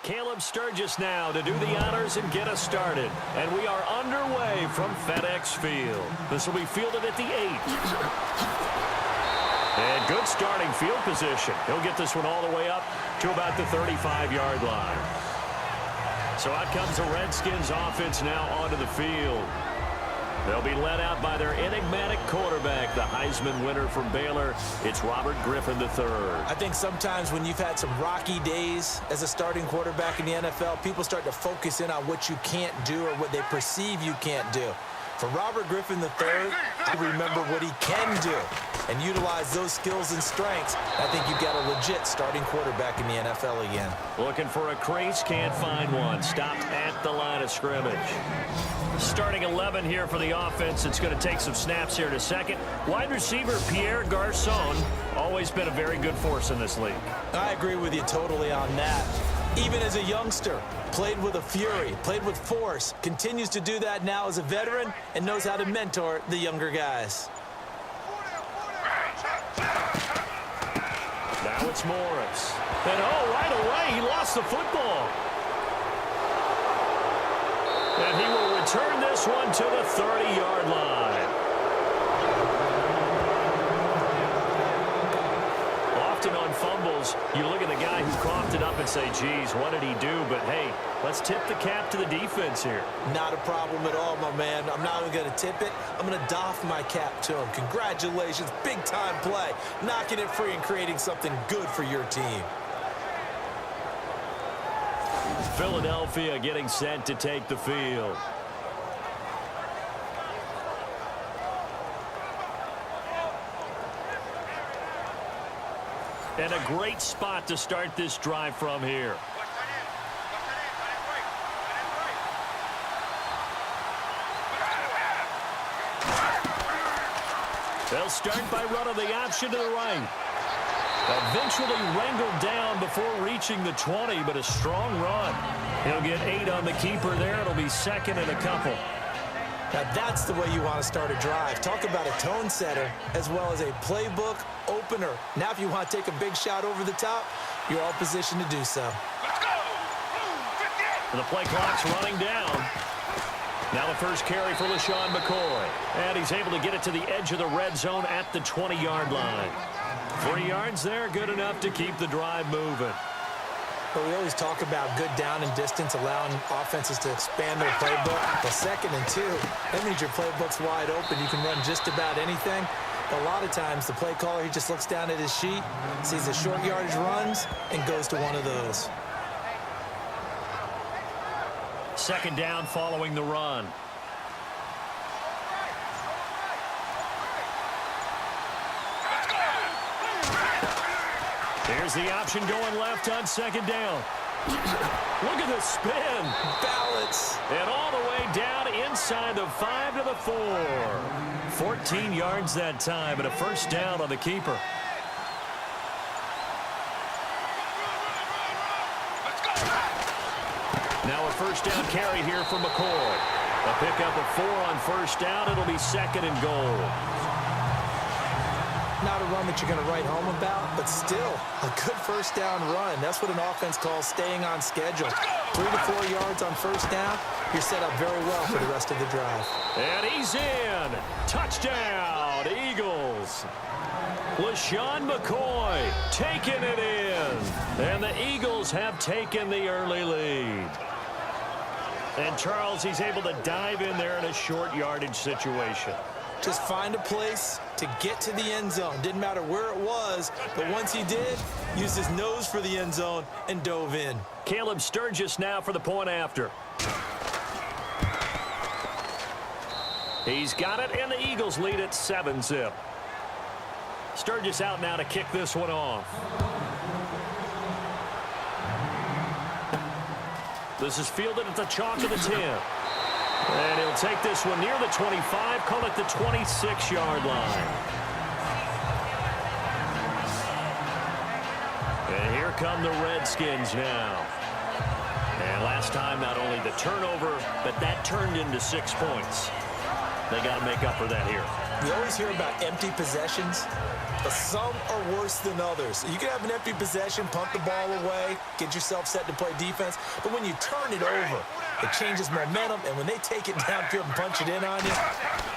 Caleb Sturgis now to do the honors and get us started. And we are underway from FedEx Field. This will be fielded at the 8. And good starting field position. He'll get this one all the way up to about the 35-yard line. So out comes the Redskins offense now onto the field. They'll be led out by their enigmatic quarterback, the Heisman winner from Baylor. It's Robert Griffin III. I think sometimes when you've had some rocky days as a starting quarterback in the NFL, people start to focus in on what you can't do or what they perceive you can't do. For Robert Griffin III, I remember what he can do and utilize those skills and strengths. I think you've got a legit starting quarterback in the NFL again. Looking for a crease, can't find one. Stopped at the line of scrimmage. Starting 11 here for the offense. It's going to take some snaps here in a second. Wide receiver Pierre Garçon, always been a very good force in this league. I agree with you totally on that. Even as a youngster, played with a fury, played with force, continues to do that now as a veteran, and knows how to mentor the younger guys. Now it's Morris. And right away, he lost the football. And he will return this one to the 30-yard line. Often on fumbles, you look at the guy who coughed it up and say, geez, what did he do? But, hey, let's tip the cap to the defense here. Not a problem at all, my man. I'm not even going to tip it. I'm going to doff my cap to him. Congratulations, big-time play. Knocking it free and creating something good for your team. Philadelphia getting set to take the field. And a great spot to start this drive from here. They'll start by running the option to the right. Eventually wrangled down before reaching the 20, but a strong run. He'll get 8 on the keeper there. It'll be second and a couple. Now that's the way you want to start a drive. Talk about a tone setter as well as a playbook opener. Now if you want to take a big shot over the top, you're all positioned to do so. Let's go! The play clock's running down. Now the first carry for LaShawn McCoy. And he's able to get it to the edge of the red zone at the 20-yard line. 3 yards there, good enough to keep the drive moving. But we always talk about good down and distance, allowing offenses to expand their playbook. Well, 2nd and 2, that means your playbook's wide open. You can run just about anything. But a lot of times, the play caller, he just looks down at his sheet, sees the short yardage runs, and goes to one of those. 2nd down following the run. Here's the option going left on 2nd down. Look at the spin. Balance. And all the way down inside the 5 to the 4. 14 yards that time and a first down on the keeper. Now a first down carry here for McCoy. A pickup of 4 on first down. It'll be 2nd and goal. Not a run that you're going to write home about, but still a good first down run. That's what an offense calls staying on schedule. 3 to 4 yards on first down. You're set up very well for the rest of the drive. And he's in. Touchdown, Eagles. LaShawn McCoy taking it in. And the Eagles have taken the early lead. And Charles, he's able to dive in there in a short yardage situation. Just find a place to get to the end zone. Didn't matter where it was, but once he did, used his nose for the end zone and dove in. Caleb Sturgis now for the point after. He's got it, and the Eagles lead at 7-zip. Sturgis out now to kick this one off. This is fielded at the chalk of the 10. And he'll take this one near the 25, call it the 26-yard line. And here come the Redskins now. And last time, not only the turnover, but that turned into 6 points. They got to make up for that here. You always hear about empty possessions, but some are worse than others. You can have an empty possession, punt the ball away, get yourself set to play defense, but when you turn it over, it changes momentum, and when they take it downfield and punch it in on you,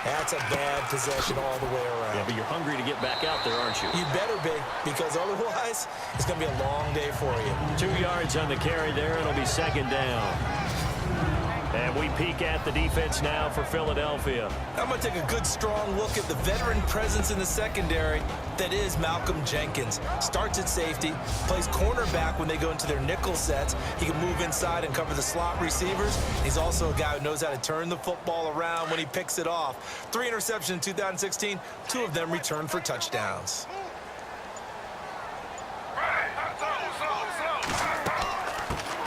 that's a bad possession all the way around. Yeah, but you're hungry to get back out there, aren't you? You better be, because otherwise, it's going to be a long day for you. 2 yards on the carry there. It'll be second down. And we peek at the defense now for Philadelphia. I'm going to take a good, strong look at the veteran presence in the secondary. That is Malcolm Jenkins. Starts at safety, plays cornerback when they go into their nickel sets. He can move inside and cover the slot receivers. He's also a guy who knows how to turn the football around when he picks it off. 3 interceptions in 2016, 2 of them returned for touchdowns.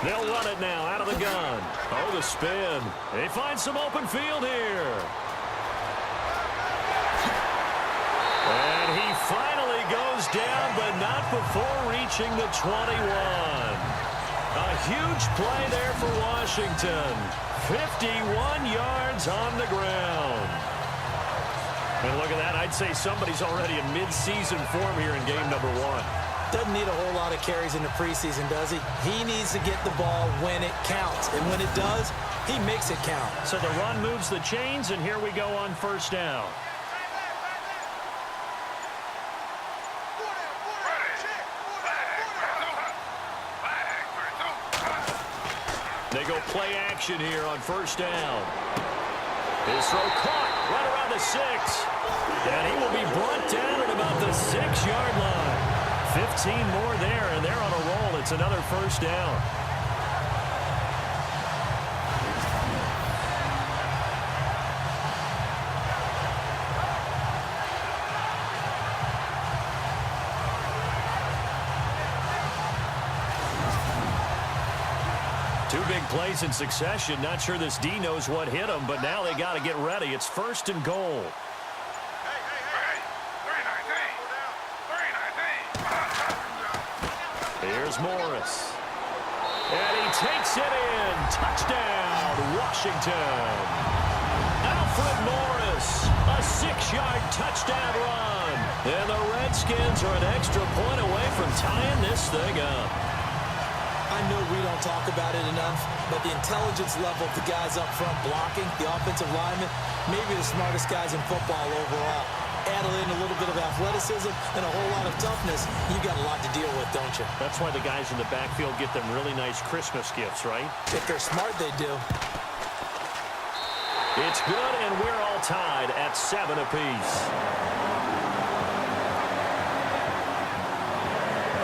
They'll run it now out of the gun. Oh, the spin. They find some open field here. And he finally goes down, but not before reaching the 21. A huge play there for Washington. 51 yards on the ground. And look at that. I'd say somebody's already in mid-season form here in game number 1. Doesn't need a whole lot of carries in the preseason, does he? He needs to get the ball when it counts. And when it does, he makes it count. So the run moves the chains, and here we go on first down. They go play action here on first down. His throw caught right around the 6. And he will be brought down at about the 6-yard line. 15 more there, and they're on a roll. It's another first down. Two big plays in succession. Not sure this D knows what hit him, but now they got to get ready. It's first and goal. Here's Morris. And he takes it in. Touchdown, Washington. Alfred Morris, a 6-yard touchdown run. And the Redskins are an extra point away from tying this thing up. I know we don't talk about it enough, but the intelligence level of the guys up front blocking, the offensive linemen, maybe the smartest guys in football overall. Add in a little bit of athleticism and a whole lot of toughness, you got a lot to deal with, don't you? That's why the guys in the backfield get them really nice Christmas gifts, right? If they're smart, they do. It's good, and we're all tied at 7 apiece.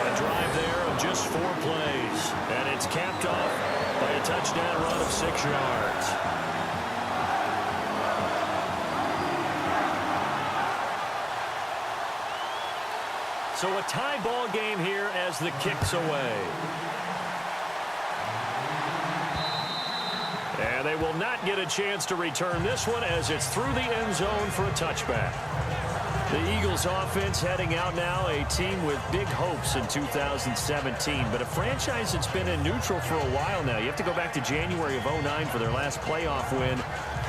A drive there of just 4 plays, and it's capped off by a touchdown run of 6 yards. So a tie ball game here as the kick's away. And they will not get a chance to return this one as it's through the end zone for a touchback. The Eagles offense heading out now, a team with big hopes in 2017, but a franchise that's been in neutral for a while now. You have to go back to January of 09 for their last playoff win.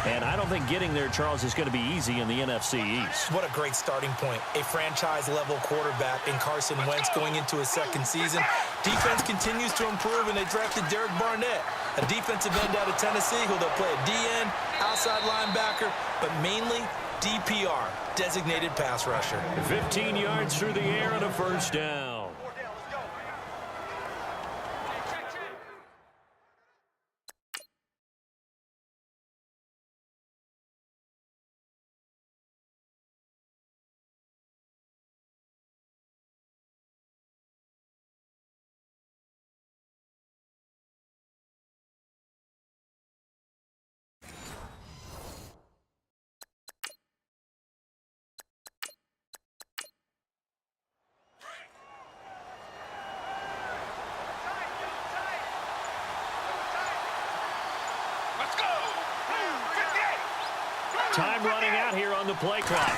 And I don't think getting there, Charles, is going to be easy in the NFC East. What a great starting point. A franchise-level quarterback in Carson Wentz going into his second season. Defense continues to improve, and they drafted Derek Barnett, a defensive end out of Tennessee who they'll play a DN, outside linebacker, but mainly DPR, designated pass rusher. 15 yards through the air and a first down. Time running out here on the play clock.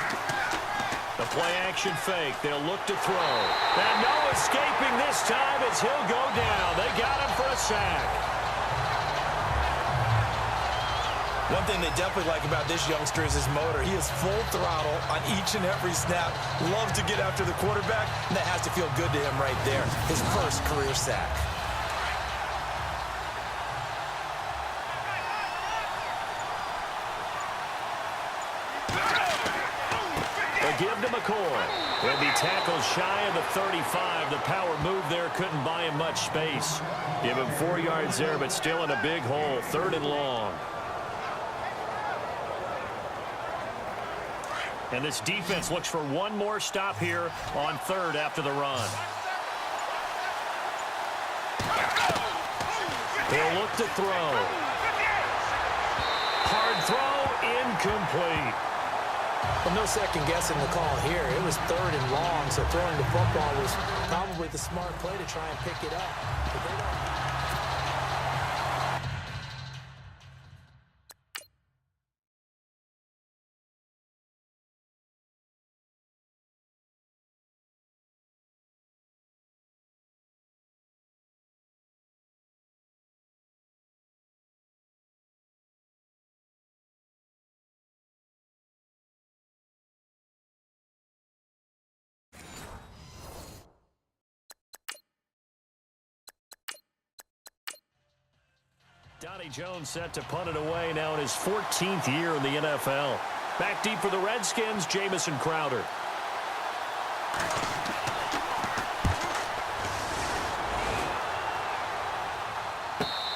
The play action fake. They'll look to throw. And no escaping this time as he'll go down. They got him for a sack. One thing they definitely like about this youngster is his motor. He is full throttle on each and every snap. Loves to get after the quarterback, and that has to feel good to him right there. His first career sack. They give to McCoy. He'll be tackled shy of the 35. The power move there couldn't buy him much space. Give him 4 yards there, but still in a big hole. 3rd and long. And this defense looks for one more stop here on 3rd after the run. They'll look to throw. Hard throw, incomplete. Well, no second guessing the call here. It was 3rd and long, so throwing the football was probably the smart play to try and pick it up. But they don't... Donnie Jones set to punt it away now in his 14th year in the NFL. Back deep for the Redskins, Jamison Crowder.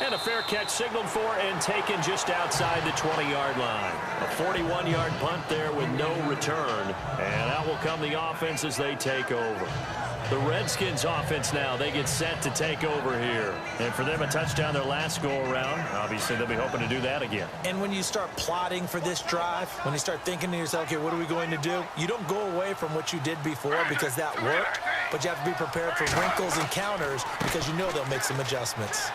And a fair catch signaled for and taken just outside the 20-yard line. A 41-yard punt there with no return. And out will come the offense as they take over. The Redskins offense now, they get set to take over here. And for them, a touchdown their last go-around. Obviously, they'll be hoping to do that again. And when you start plotting for this drive, when you start thinking to yourself, okay, what are we going to do? You don't go away from what you did before because that worked, but you have to be prepared for wrinkles and counters because you know they'll make some adjustments.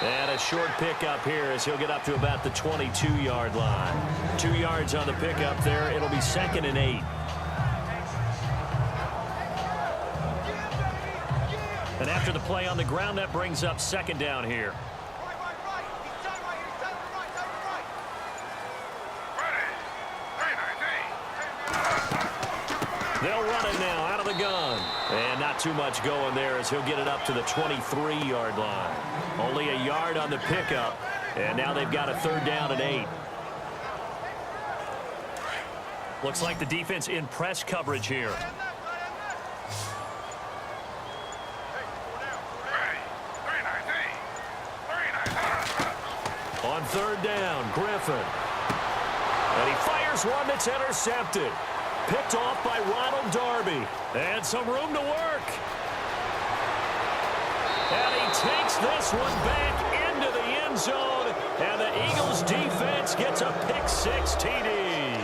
And a short pickup here as he'll get up to about the 22-yard line. 2 yards on the pickup there. It'll be 2nd and 8. And after the play on the ground, that brings up 2nd down here. They'll run it now out of the gun. And not too much going there as he'll get it up to the 23-yard line. Only a yard on the pickup. And now they've got a 3rd down and 8. Looks like the defense in press coverage here. On 3rd down, Griffin. And he fires one that's intercepted. Picked off by Ronald Darby. And some room to work. And he takes this one back into the end zone. And the Eagles defense gets a pick-6 TD.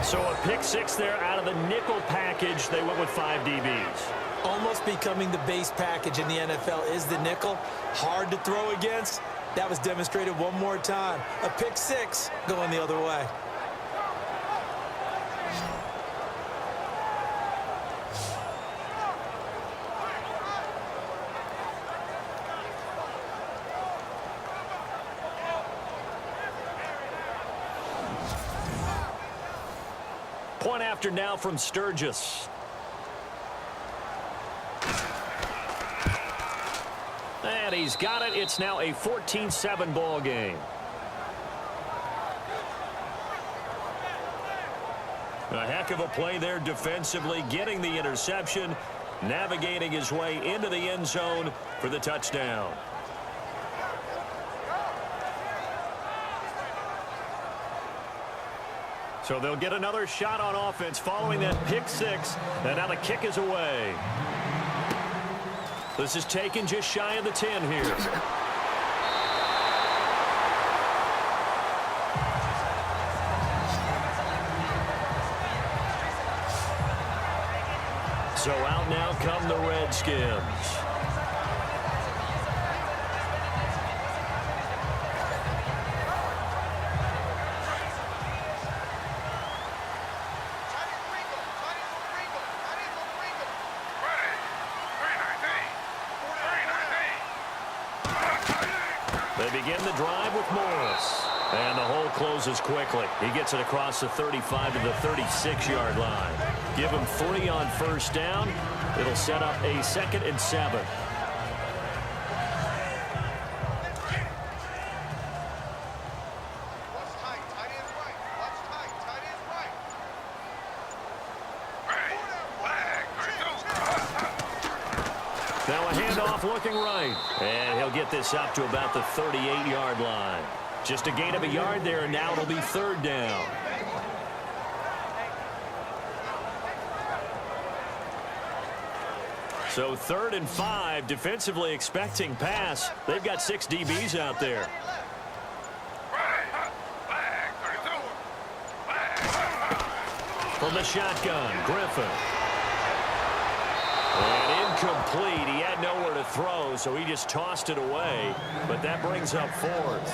So a pick-6 there out of the nickel package. They went with 5 DBs. Almost becoming the base package in the NFL is the nickel. Hard to throw against. That was demonstrated one more time. A pick-6 going the other way. Point after now from Sturgis. And he's got it. It's now a 14-7 ball game. A heck of a play there defensively, getting the interception, navigating his way into the end zone for the touchdown. So they'll get another shot on offense following that pick-6, and now the kick is away. This is taken just shy of the 10 here. So out now come the Redskins. The begin the drive with Morris. And the hole closes quickly. He gets it across the 35 to the 36-yard line. Give him 3 on first down. It'll set up a 2nd and 7. Now a handoff looking right. And he'll get this up to about the 38-yard line. Just a gain of a yard there, and now it'll be 3rd down. So 3rd and 5, defensively expecting pass. They've got 6 DBs out there. From the shotgun, Griffin. And incomplete. He had nowhere to throw, so he just tossed it away. But that brings up 4th.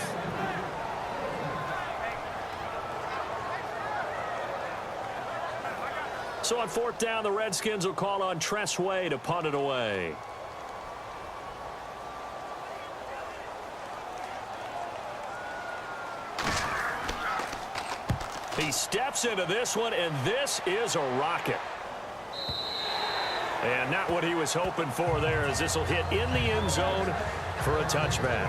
So on 4th down, the Redskins will call on Tress Way to punt it away. He steps into this one, and this is a rocket. And not what he was hoping for there, as this will hit in the end zone for a touchback.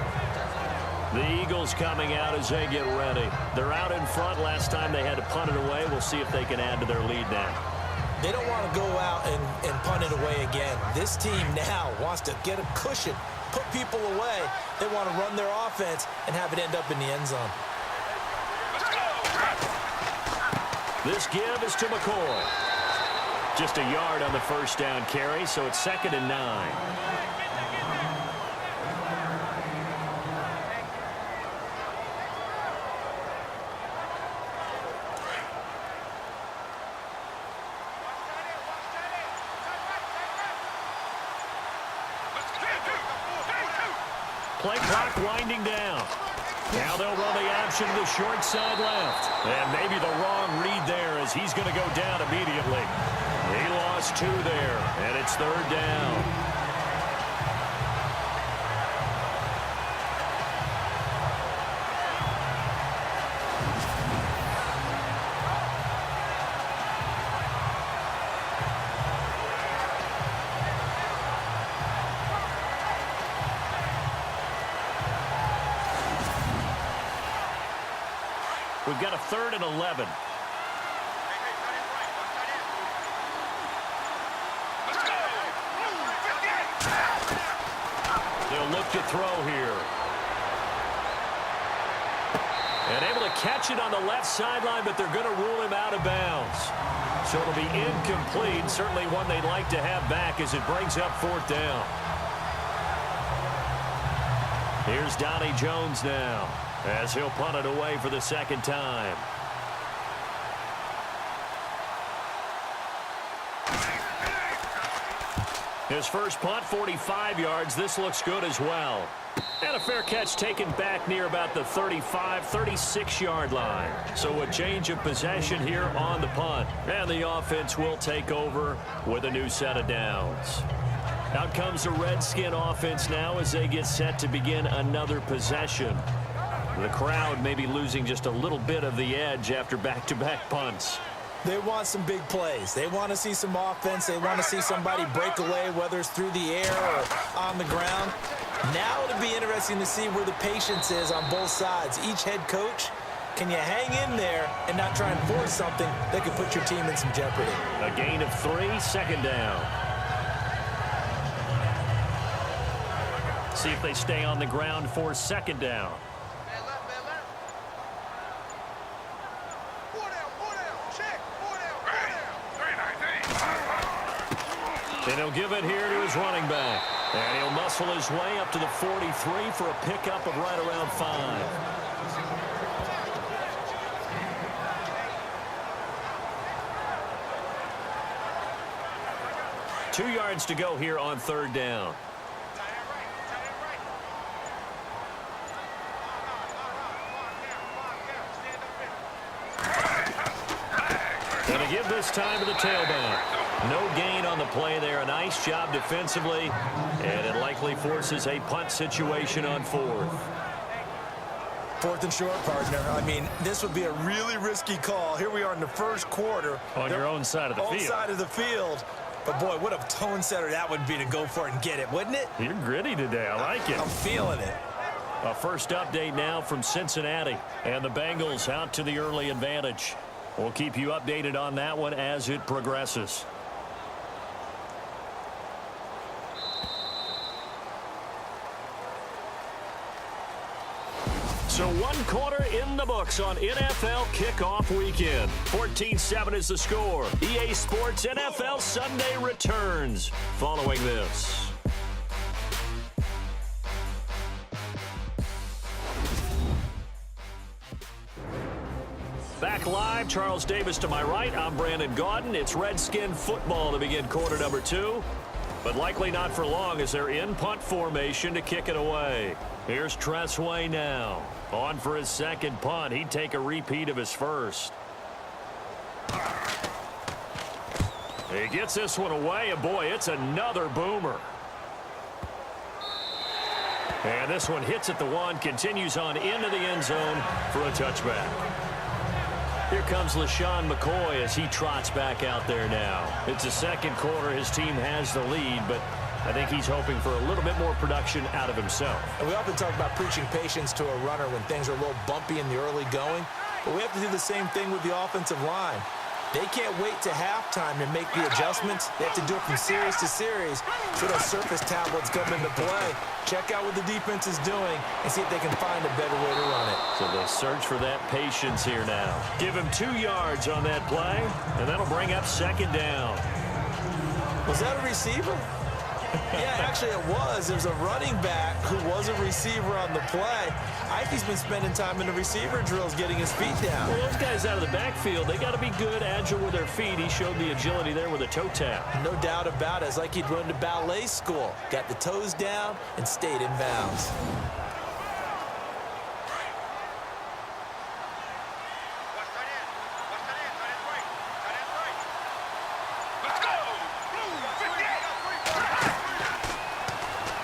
The Eagles coming out as they get ready. They're out in front. Last time they had to punt it away. We'll see if they can add to their lead now. They don't want to go out and punt it away again. This team now wants to get a cushion, put people away. They want to run their offense and have it end up in the end zone. This give is to McCoy. Just a yard on the first down carry, so it's 2nd and 9. Play clock winding down. Now they'll run the option to the short side left. And maybe the wrong read there, as he's going to go down immediately. He lost 2 there, and it's 3rd down. We've got a 3rd and 11. They'll look to throw here. And able to catch it on the left sideline, but they're going to rule him out of bounds. So it'll be incomplete. Certainly one they'd like to have back as it brings up 4th down. Here's Donnie Jones now, as he'll punt it away for the 2nd time. His first punt, 45 yards. This looks good as well. And a fair catch taken back near about the 35, 36-yard line. So a change of possession here on the punt. And the offense will take over with a new set of downs. Out comes the Redskin offense now as they get set to begin another possession. The crowd may be losing just a little bit of the edge after back-to-back punts. They want some big plays. They want to see some offense. They want to see somebody break away, whether it's through the air or on the ground. Now it'll be interesting to see where the patience is on both sides. Each head coach, can you hang in there and not try and force something that could put your team in some jeopardy? A gain of 3, 2nd down. See if they stay on the ground for 2nd down. And he'll give it here to his running back. And he'll muscle his way up to the 43 for a pickup of right around 5. Two yards to go here on 3rd down. And to give this time to the tailback. No gain on the play there. A nice job defensively. And it likely forces a punt situation on 4th. 4th and short, partner. I mean, this would be a really risky call. Here we are in the first quarter. On your own side of the field. Own side of the field. But, boy, what a tone setter that would be to go for it and get it, wouldn't it? You're gritty today. I like it. I'm feeling it. A first update now from Cincinnati. And the Bengals out to the early advantage. We'll keep you updated on that one as it progresses. So 1 quarter in the books on NFL kickoff weekend. 14-7 is the score. EA Sports NFL Sunday returns following this. Back live, Charles Davis to my right. I'm Brandon Gaudin. It's Redskin football to begin quarter number 2. But likely not for long as they're in punt formation to kick it away. Here's Tressway now. On for his second punt. He'd take a repeat of his first. He gets this one away, and boy, it's another boomer. And this one hits at the 1, continues on into the end zone for a touchback. Here comes LaShawn McCoy as he trots back out there now. It's the second quarter. His team has the lead, but I think he's hoping for a little bit more production out of himself. And we often talk about preaching patience to a runner when things are a little bumpy in the early going, but we have to do the same thing with the offensive line. They can't wait to halftime to make the adjustments. They have to do it from series to series so those surface tablets come into play. Check out what the defense is doing and see if they can find a better way to run it. So they'll search for that patience here now. Give him 2 yards on that play, and that'll bring up second down. Was that a receiver? Yeah, actually it was. There's a running back who was a receiver on the play. Ikey's been spending time in the receiver drills getting his feet down. Well, those guys out of the backfield, they got to be good, agile with their feet. He showed the agility there with a toe tap. No doubt about it. It's like he'd run to ballet school. Got the toes down and stayed in bounds.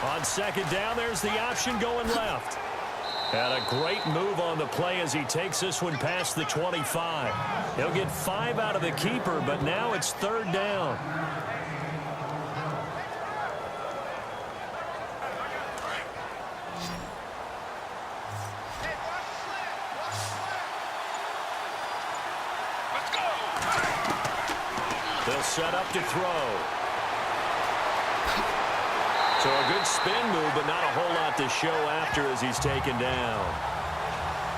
On second down, there's the option going left. And a great move on the play as he takes this one past the 25. He'll get 5 out of the keeper, but now it's third down. They'll set up to throw. So a good spin move, but not a whole lot to show after as he's taken down.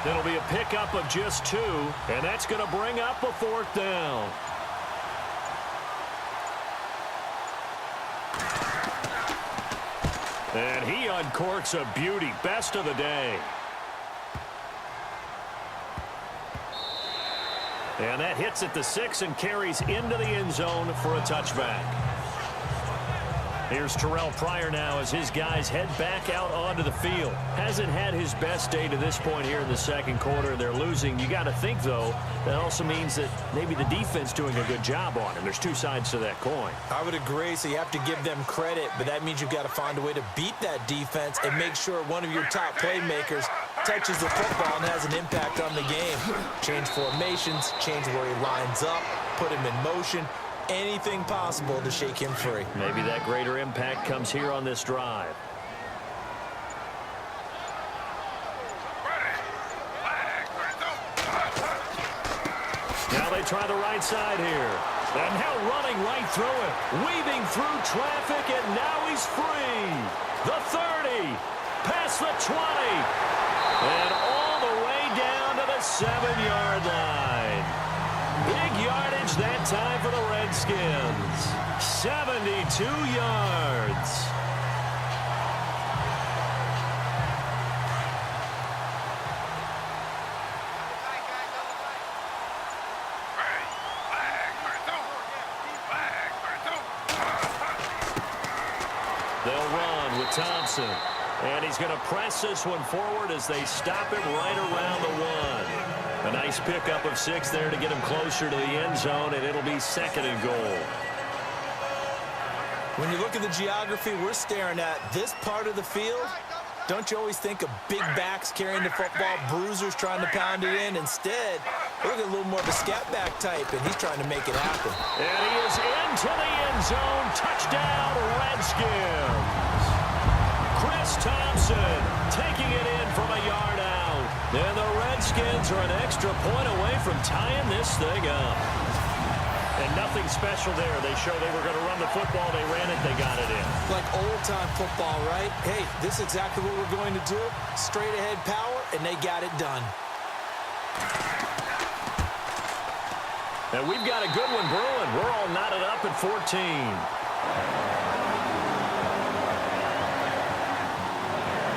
It'll be a pickup of just 2, and that's going to bring up a 4th down. And he uncorks a beauty. Best of the day. And that hits at the 6 and carries into the end zone for a touchback. Here's Terrell Pryor now as his guys head back out onto the field. Hasn't had his best day to this point here in the second quarter. They're losing. You got to think, though, that also means that maybe the defense doing a good job on him. There's 2 sides to that coin. I would agree, so you have to give them credit, but that means you've got to find a way to beat that defense and make sure one of your top playmakers touches the football and has an impact on the game. Change formations, change where he lines up, put him in motion. Anything possible to shake him free. Maybe that greater impact comes here on this drive. Now they try the right side here. And now running right through it. Weaving through traffic, and now he's free. The 30. Past the 20. And all the way down to the 7-yard line. Big yardage that time for the Redskins. 72 yards. They'll run with Thompson. And he's going to press this one forward as they stop him right around the 1. A nice pickup of 6 there to get him closer to the end zone, and it'll be 2nd and goal. When you look at the geography, we're staring at this part of the field Don't you always think of big backs carrying the football, bruisers trying to pound it in? Instead, look at a little more of a scat back type, and he's trying to make it happen. And he is into the end zone. Touchdown, Redskins. Chris Thompson taking it in from a yard out. And the Redskins are an extra point away from tying this thing up. And nothing special there. They show they were going to run the football. They ran it. They got it in. Like old-time football, right? Hey, this is exactly what we're going to do. Straight-ahead power, and they got it done. And we've got a good one brewing. We're all knotted up at 14.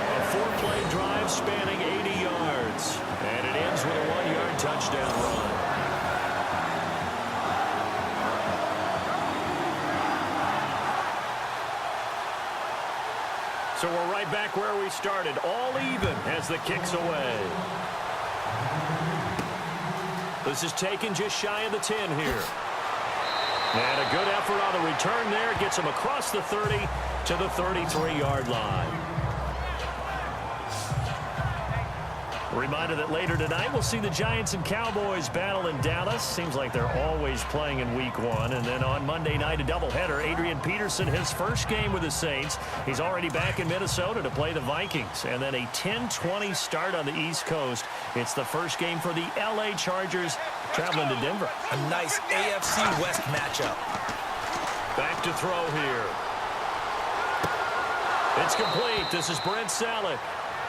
A 4-play drive spanning 80 yards. And it ends with a 1-yard touchdown run. So we're right back where we started, all even as the kick's away. This is taken just shy of the 10 here. And a good effort on the return there. Gets him across the 30 to the 33-yard line. A reminder that later tonight we'll see the Giants and Cowboys battle in Dallas. Seems like they're always playing in week 1. And then on Monday night, a doubleheader. Adrian Peterson, his first game with the Saints. He's already back in Minnesota to play the Vikings. And then a 10-20 start on the East Coast. It's the first game for the L.A. Chargers traveling to Denver. A nice AFC West matchup. Back to throw here. It's complete. This is Brent Salek.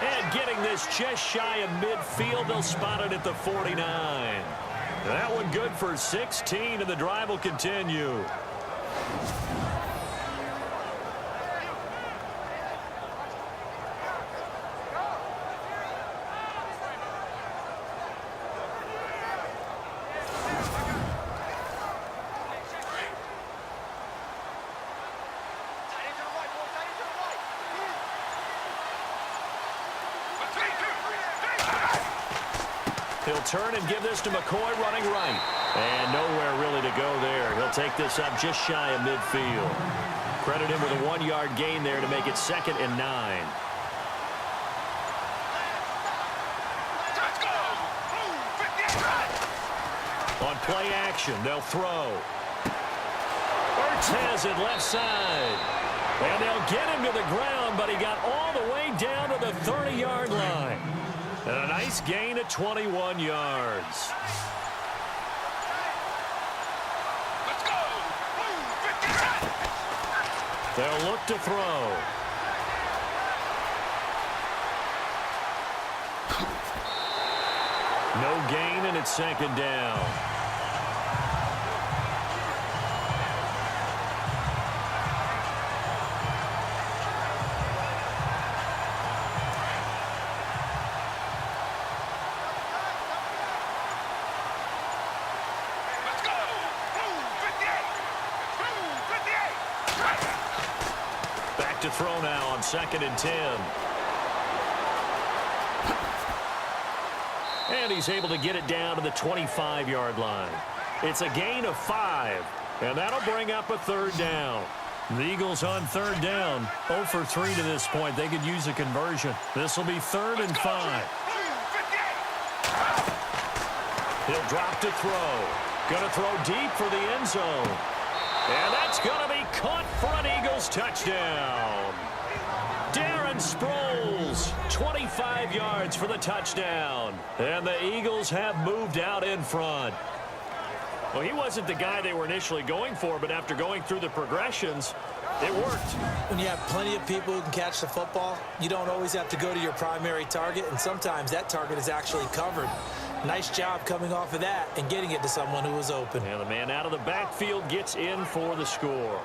And getting this just shy of midfield, they'll spot it at the 49. That one good for 16, and the drive will continue. He'll turn and give this to McCoy running right. And nowhere really to go there. He'll take this up just shy of midfield. Credit him with a 1-yard gain there to make it 2nd and 9. On play action, they'll throw. Ortez at left side. And they'll get him to the ground, but he got all the way down to the 30-yard line. And a nice gain at 21 yards. Let's go. They'll look to throw. No gain, and it's 2nd down. To throw now on 2nd and 10. And he's able to get it down to the 25-yard line. It's a gain of 5, and that'll bring up a 3rd down. The Eagles on 3rd down, 0 for 3 to this point. They could use a conversion. This will be 3rd and 5. He'll drop to throw. Going to throw deep for the end zone. And that's going to be caught for an Eagles touchdown. Darren Sproles, 25 yards for the touchdown. And the Eagles have moved out in front. Well, he wasn't the guy they were initially going for, but after going through the progressions, it worked. When you have plenty of people who can catch the football, you don't always have to go to your primary target, and sometimes that target is actually covered. Nice job coming off of that and getting it to someone who was open. And the man out of the backfield gets in for the score.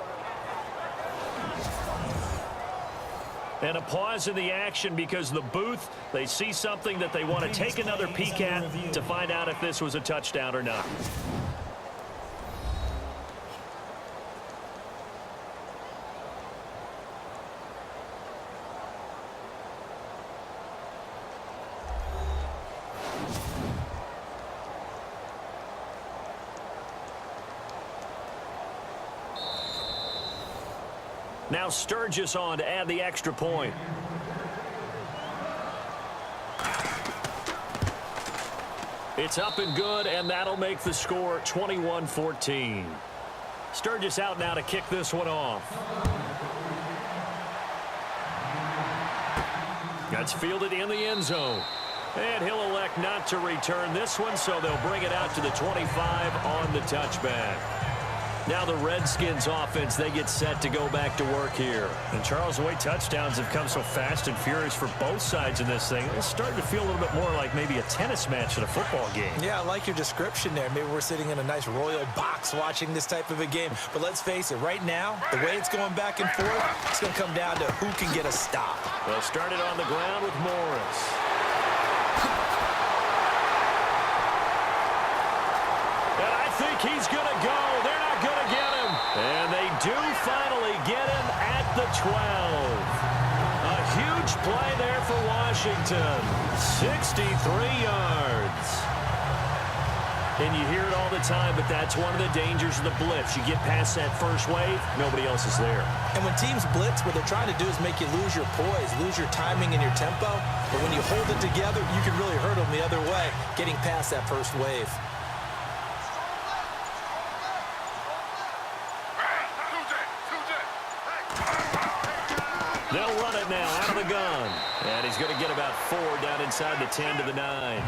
And a pause in the action because the booth, they see something that they want to take another peek at to find out if this was a touchdown or not. Now Sturgis on to add the extra point. It's up and good, and that'll make the score 21-14. Sturgis out now to kick this one off. That's fielded in the end zone. And he'll elect not to return this one, so they'll bring it out to the 25 on the touchback. Now the Redskins offense, they get set to go back to work here. And Charles, the way touchdowns have come so fast and furious for both sides in this thing, it's starting to feel a little bit more like maybe a tennis match at a football game. Yeah, I like your description there. Maybe we're sitting in a nice royal box watching this type of a game. But let's face it, right now, the way it's going back and forth, it's going to come down to who can get a stop. They'll start it on the ground with Morris. And I think he's going to go. They're not going to get him. And they do finally get him at the 12. A huge play there for Washington. 63 yards. And you hear it all the time, but that's one of the dangers of the blitz. You get past that first wave, nobody else is there. And when teams blitz, what they're trying to do is make you lose your poise, lose your timing and your tempo. But when you hold it together, you can really hurt them the other way, getting past that first wave. They'll run it now out of the gun. And he's going to get about 4 down inside the 10 to the 9.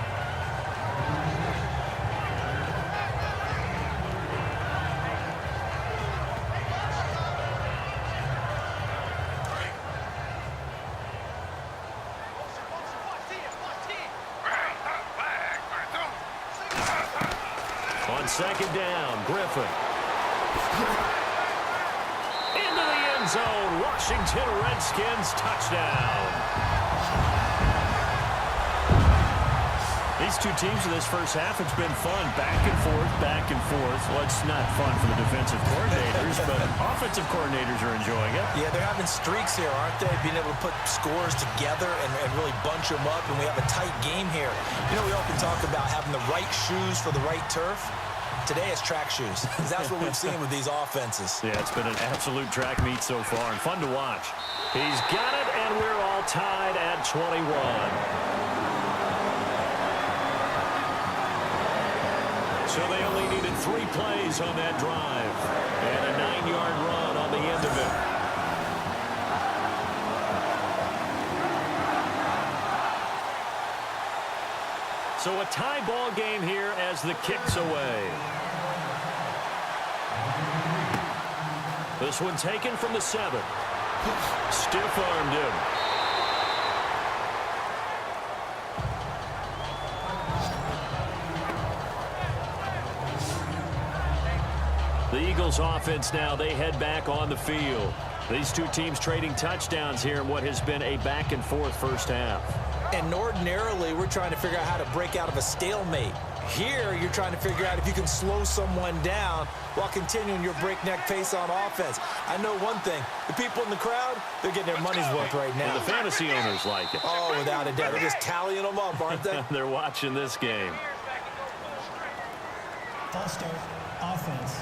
On second down, Griffin. Into the end zone. Washington Redskins touchdown. These two teams in this first half, it's been fun. Back and forth, back and forth. Well, it's not fun for the defensive coordinators, but offensive coordinators are enjoying it. Yeah, they're having streaks here, aren't they? Being able to put scores together and really bunch them up, and we have a tight game here. You know, we often talk about having the right shoes for the right turf. Today it's track shoes. That's what we've seen with these offenses. Yeah, it's been an absolute track meet so far and fun to watch. He's got it, and we're all tied at 21. So they only needed 3 plays on that drive. And a 9-yard run on the end of it. So a tie ball game here as the kick's away. This one taken from the 7. Stiff-armed him. The Eagles offense now, they head back on the field. These two teams trading touchdowns here in what has been a back-and-forth first half. And ordinarily, we're trying to figure out how to break out of a stalemate. Here, you're trying to figure out if you can slow someone down while continuing your breakneck pace on offense. I know one thing. The people in the crowd, they're getting their money's worth right now. And the fantasy owners like it. Oh, without a doubt. They're just tallying them up, aren't they? They're watching this game. False start, offense.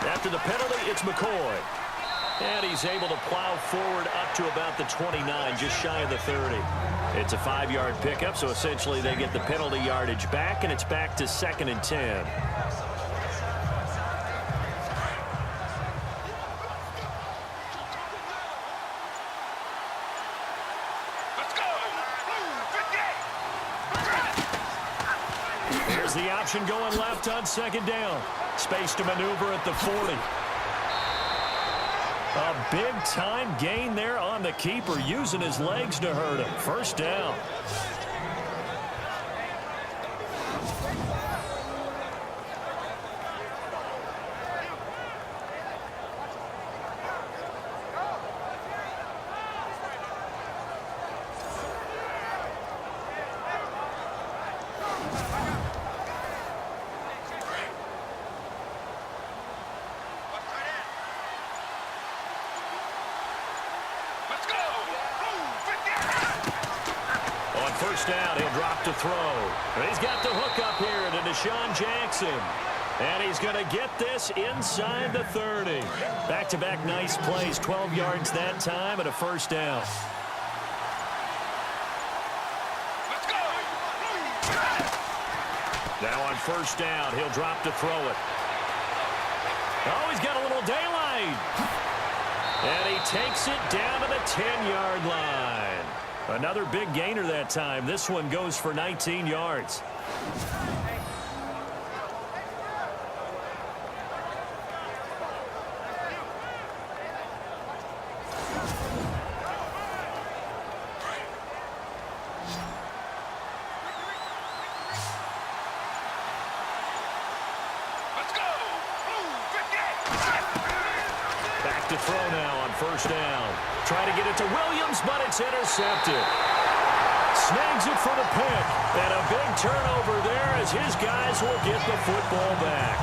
After the penalty, it's McCoy. And he's able to plow forward up to about the 29, just shy of the 30. It's a 5-yard pickup, so essentially they get the penalty yardage back, and it's back to 2nd and 10. Here's the option going left on 2nd down. Space to maneuver at the 40. A big-time gain there on the keeper, using his legs to hurt him. First down. first down. He'll drop to throw. He's got the hook up here to Deshaun Jackson. And he's going to get this inside the 30. Back-to-back nice plays, 12 yards that time and a first down. Let's go. Now on first down, he'll drop to throw it. Oh, he's got a little daylight. And he takes it down to the 10-yard line. Another big gainer that time. This one goes for 19 yards. To throw now on first down. Trying to get it to Williams, but it's intercepted. Snags it for the pick. And a big turnover there as his guys will get the football back.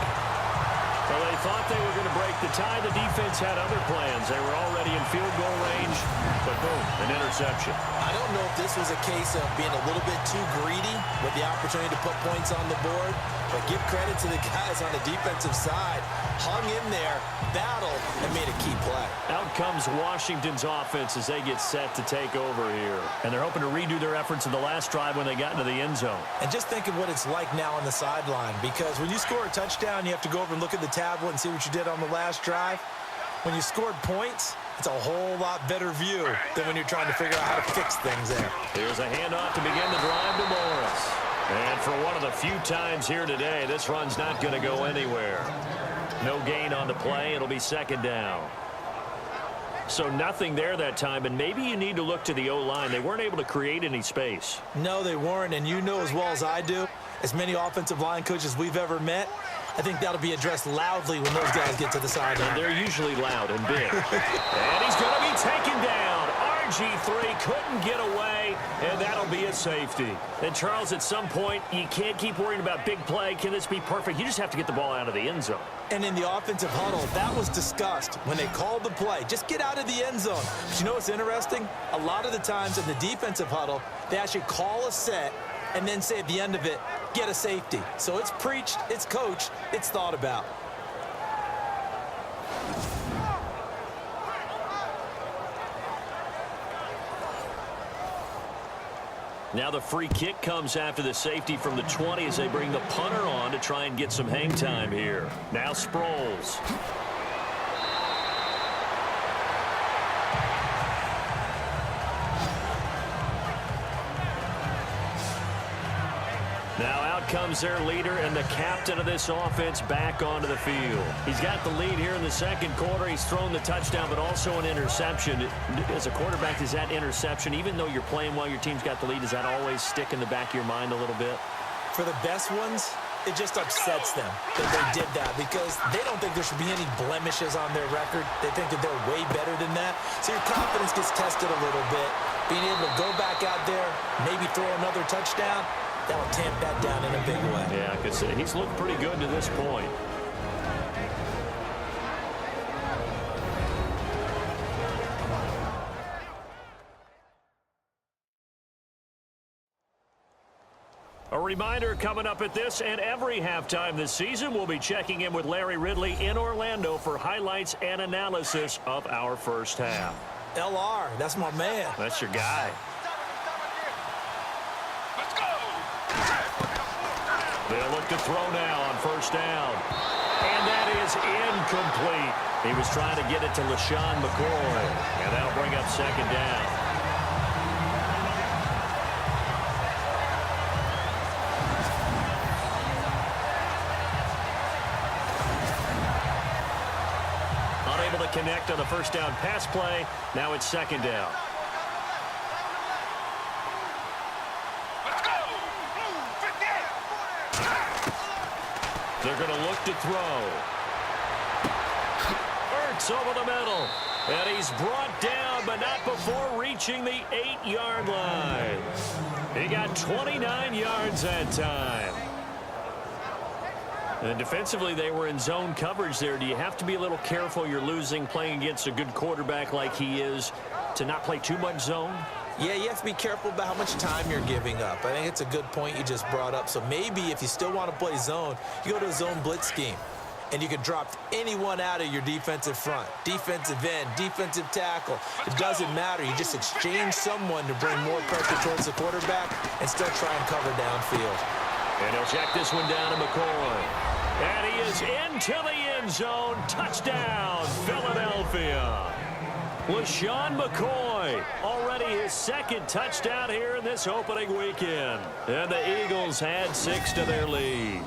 Well, they thought they were going to break the tie. The defense had other plans. They were already in field goal range, but boom, an interception. I don't know if this was a case of being a little bit too greedy with the opportunity to put points on the board, but give credit to the guys on the defensive side. Hung in there, battled, and made a key play. Out comes Washington's offense as they get set to take over here. And they're hoping to redo their efforts in the last drive when they got into the end zone. And just think of what it's like now on the sideline, because when you score a touchdown, you have to go over and look at the tablet and see what you did on the last drive. When you scored points, it's a whole lot better view than when you're trying to figure out how to fix things there. Here's a handoff to begin the drive to Morris. And for one of the few times here today, this run's not going to go anywhere. No gain on the play. It'll be second down. So nothing there that time, and maybe you need to look to the O-line. They weren't able to create any space. No, they weren't, and you know as well as I do, as many offensive line coaches we've ever met, I think that'll be addressed loudly when those guys get to the sideline. And they're usually loud and big. And he's going to be taken down. RG3 couldn't get away, and that'll be a safety. And, Charles, at some point, you can't keep worrying about big play. Can this be perfect? You just have to get the ball out of the end zone. And in the offensive huddle, that was discussed when they called the play. Just get out of the end zone. But you know what's interesting? A lot of the times in the defensive huddle, they actually call a set and then say at the end of it, get a safety. So it's preached, it's coached, it's thought about. Now the free kick comes after the safety from the 20 as they bring the punter on to try and get some hang time here. Now Sproles. Now out comes their leader and the captain of this offense back onto the field. He's got the lead here in the second quarter. He's thrown the touchdown, but also an interception. As a quarterback, is that interception, even though you're playing while your team's got the lead, does that always stick in the back of your mind a little bit? For the best ones, it just upsets them that they did that because they don't think there should be any blemishes on their record. They think that they're way better than that. So your confidence gets tested a little bit. Being able to go back out there, maybe throw another touchdown, that'll tamp that down in a big way. Yeah, because he's looked pretty good to this point. A reminder coming up at this and every halftime this season, we'll be checking in with Larry Ridley in Orlando for highlights and analysis of our first half. LR, that's my man. That's your guy. Let's go. They'll look to throw now on first down. And that is incomplete. He was trying to get it to LaShawn McCoy. And that'll bring up second down. Unable to connect on the first down pass play. Now it's second down. They're going to look to throw. Ertz over the middle. And he's brought down, but not before reaching the 8-yard line. He got 29 yards that time. And defensively, they were in zone coverage there. Do you have to be a little careful? You're losing, playing against a good quarterback like he is. to not play too much zone? Yeah, you have to be careful about how much time you're giving up. I think it's a good point you just brought up. So maybe if you still want to play zone, you go to a zone blitz scheme. And you can drop anyone out of your defensive front, defensive end, defensive tackle. It doesn't matter. You just exchange someone to bring more pressure towards the quarterback and still try and cover downfield. And he'll check this one down to McCoy. And he is into the end zone. Touchdown, Philadelphia. LaShawn McCoy, already his second touchdown here in this opening weekend. And the Eagles add 6 to their lead.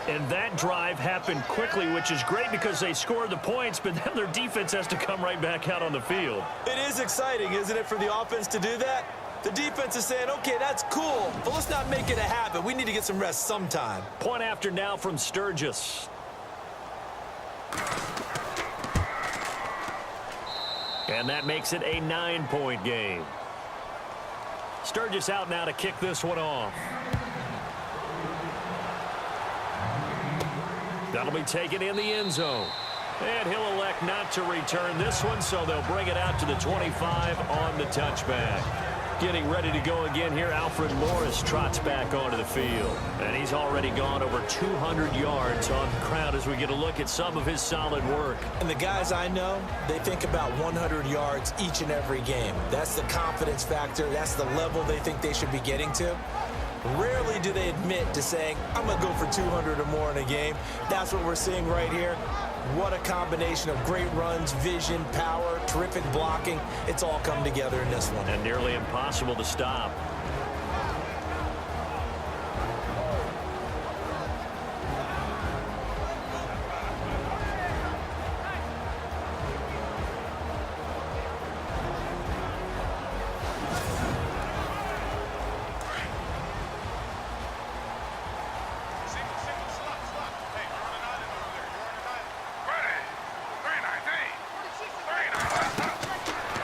And that drive happened quickly, which is great because they scored the points, but then their defense has to come right back out on the field. It is exciting, isn't it, for the offense to do that? The defense is saying, okay, that's cool, but let's not make it a habit. We need to get some rest sometime. Point after now from Sturgis. And that makes it a 9-point game. Sturgis out now to kick this one off. That'll be taken in the end zone. And he'll elect not to return this one, so they'll bring it out to the 25 on the touchback. Getting ready to go again here, Alfred Morris trots back onto the field. And he's already gone over 200 yards on the ground as we get a look at some of his solid work. And the guys I know, they think about 100 yards each and every game. That's the confidence factor. That's the level they think they should be getting to. Rarely do they admit to saying, I'm going to go for 200 or more in a game. That's what we're seeing right here. What a combination of great runs, vision, power, terrific blocking. It's all come together in this one. And nearly impossible to stop.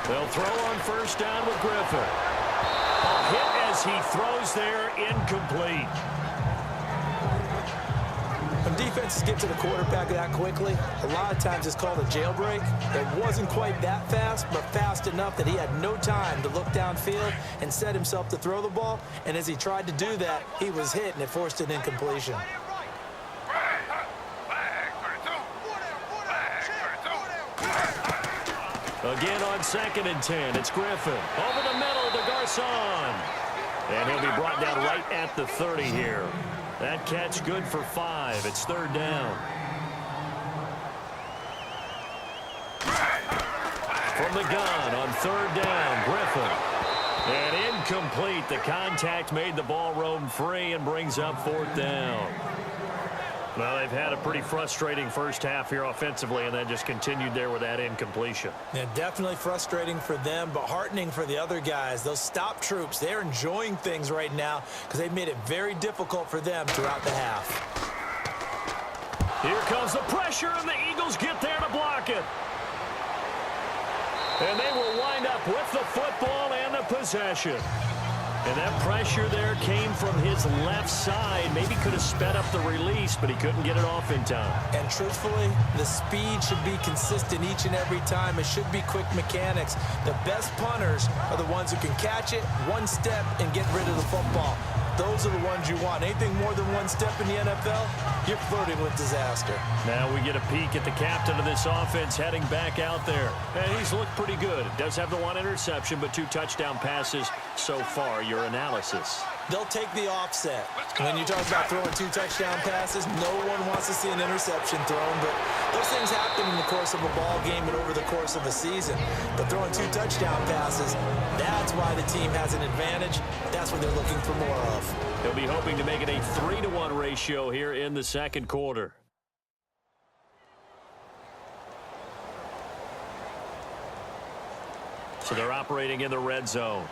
They'll throw on first down with Griffin. A hit as he throws there, incomplete. When defenses get to the quarterback that quickly, a lot of times it's called a jailbreak. It wasn't quite that fast, but fast enough that he had no time to look downfield and set himself to throw the ball. And as he tried to do that, he was hit, and it forced an incompletion. Again on 2nd and 10, it's Griffin. Over the middle to Garcon. And he'll be brought down right at the 30 here. That catch good for 5. It's 3rd down. From the gun on 3rd down, Griffin. And incomplete. The contact made the ball roam free and brings up 4th down. Well, they've had a pretty frustrating first half here offensively, and then just continued there with that incompletion. Yeah, definitely frustrating for them, but heartening for the other guys. Those stop troops, they're enjoying things right now because they've made it very difficult for them throughout the half. Here comes the pressure, and the Eagles get there to block it. And they will wind up with the football and the possession. And that pressure there came from his left side. Maybe could have sped up the release, but he couldn't get it off in time. And truthfully, the speed should be consistent each and every time. It should be quick mechanics. The best punters are the ones who can catch it one step and get rid of the football. Those are the ones you want. Anything more than one step in the NFL, you're flirting with disaster. Now we get a peek at the captain of this offense heading back out there. And he's looked pretty good. Does have the 1 interception, but 2 touchdown passes so far. Your analysis. They'll take the offset. When you talk about throwing 2 touchdown passes, no one wants to see an interception thrown, but those things happen in the course of a ball game and over the course of a season. But throwing 2 touchdown passes, that's why the team has an advantage. That's what they're looking for more of. He'll be hoping to make it a 3-to-1 ratio here in the second quarter. So they're operating in the red zone.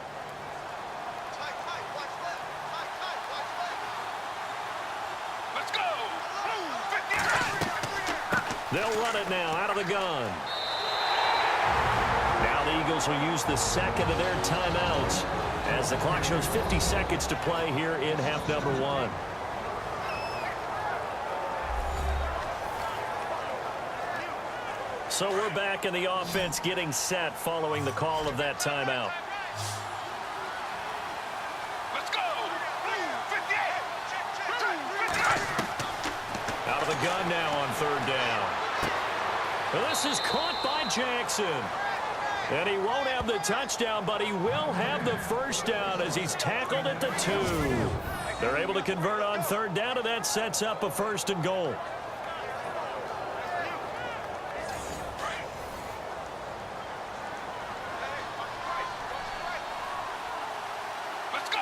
They'll run it now out of the gun. Now the Eagles will use the second of their timeouts as the clock shows 50 seconds to play here in half number 1. So we're back in the offense getting set following the call of that timeout. Let's go. 58. Out of the gun now on third down. Well, this is caught by Jackson. And he won't have the touchdown, but he will have the first down as he's tackled at the 2. They're able to convert on third down, and that sets up a 1st and goal. Let's go.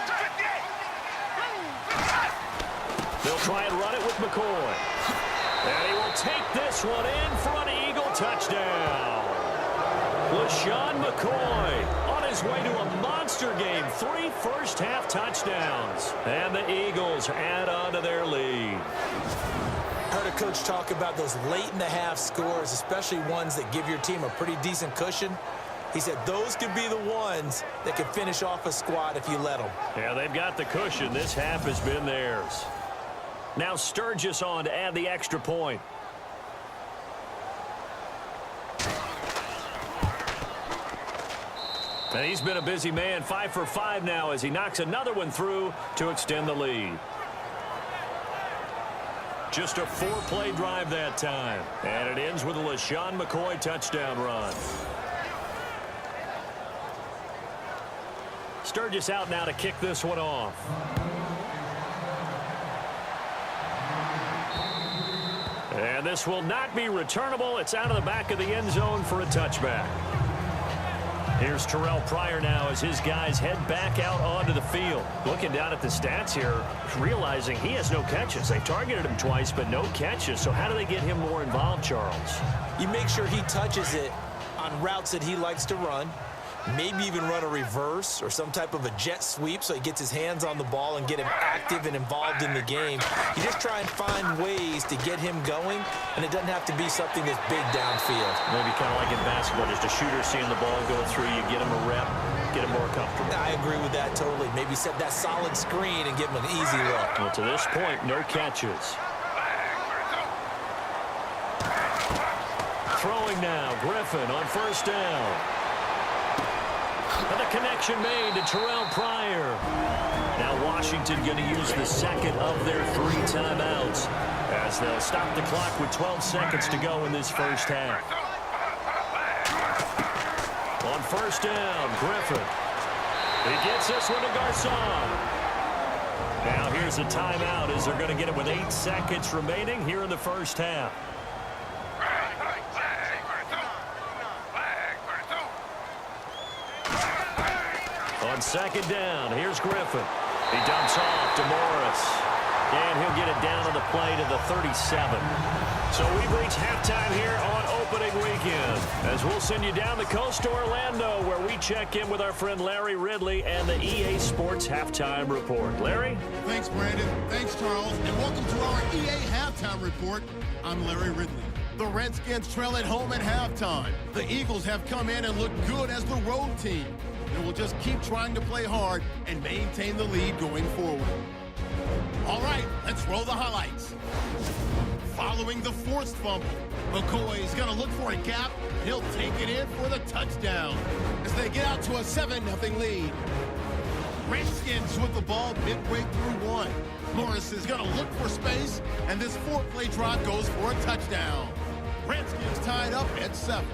58. They'll try and run it with McCoy. And he will take this one in for an Eagle touchdown. LaShawn McCoy on his way to a monster game. 3 first-half touchdowns. And the Eagles add on to their lead. Heard a coach talk about those late-in-the-half scores, especially ones that give your team a pretty decent cushion. He said those could be the ones that could finish off a squad if you let them. Yeah, they've got the cushion. This half has been theirs. Now Sturgis on to add the extra point. And he's been a busy man, 5 for 5 now as he knocks another one through to extend the lead. Just a 4-play drive that time. And it ends with a LaShawn McCoy touchdown run. Sturgis out now to kick this one off. And this will not be returnable. It's out of the back of the end zone for a touchback. Here's Terrell Pryor now as his guys head back out onto the field. Looking down at the stats here, realizing he has no catches. They targeted him twice, but no catches. So how do they get him more involved, Charles? You make sure he touches it on routes that he likes to run. Maybe even run a reverse or some type of a jet sweep so he gets his hands on the ball and get him active and involved in the game. You just try and find ways to get him going, and it doesn't have to be something that's big downfield. Maybe kind of like in basketball, just a shooter seeing the ball go through, you get him a rep, get him more comfortable. I agree with that totally. Maybe set that solid screen and give him an easy look. Well, to this point, no catches. Throwing now, Griffin on first down. And the connection made to Terrell Pryor. Now Washington going to use the second of their 3 timeouts as they'll stop the clock with 12 seconds to go in this first half. On first down, Griffin. He gets this one to Garcon. Now here's a timeout as they're going to get it with 8 seconds remaining here in the first half. On second down, here's Griffin. He dumps off to Morris. And he'll get it down on the play to the 37. So we've reached halftime here on opening weekend, as we'll send you down the coast to Orlando, where we check in with our friend Larry Ridley and the EA Sports Halftime Report. Larry? Thanks, Brandon. Thanks, Charles. And welcome to our EA Halftime Report. I'm Larry Ridley. The Redskins trail at home at halftime. The Eagles have come in and looked good as the road team. And will just keep trying to play hard and maintain the lead going forward. All right, let's roll the highlights. Following the forced fumble, McCoy is going to look for a gap, and he'll take it in for the touchdown as they get out to a 7-0 lead. Redskins with the ball midway through 1. Morris is going to look for space, and this 4-play drive goes for a touchdown. Redskins tied up at 7.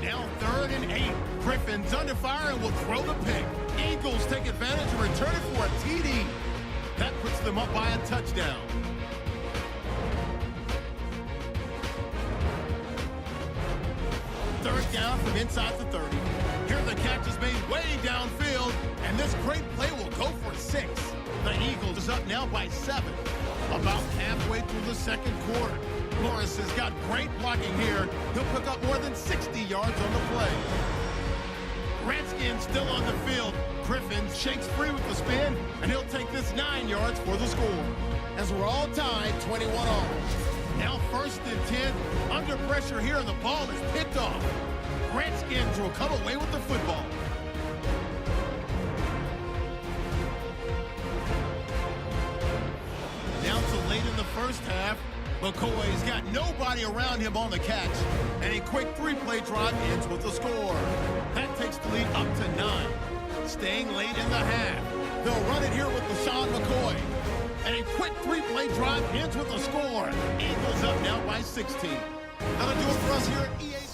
Now 3rd and 8. Griffin's under fire and will throw the pick. Eagles take advantage and return it for a TD. That puts them up by a touchdown. Third down from inside the 30. Here the catch is made way downfield, and this great play will go for 6. The Eagles is up now by 7. About halfway through the second quarter. Morris has got great blocking here. He'll pick up more than 60 yards on the play. Redskins still on the field. Griffin shakes free with the spin, and he'll take this 9 yards for the score. As we're all tied, 21 all. Now 1st and 10. Under pressure here, and the ball is picked off. Redskins will come away with the football. Down to late in the first half. McCoy's got nobody around him on the catch. And a quick three-play drive ends with a score. That takes the lead up to 9. Staying late in the half. They'll run it here with LaShawn McCoy. And a quick three-play drive ends with a score. Eagles up now by 16. That'll do it for us here at EA.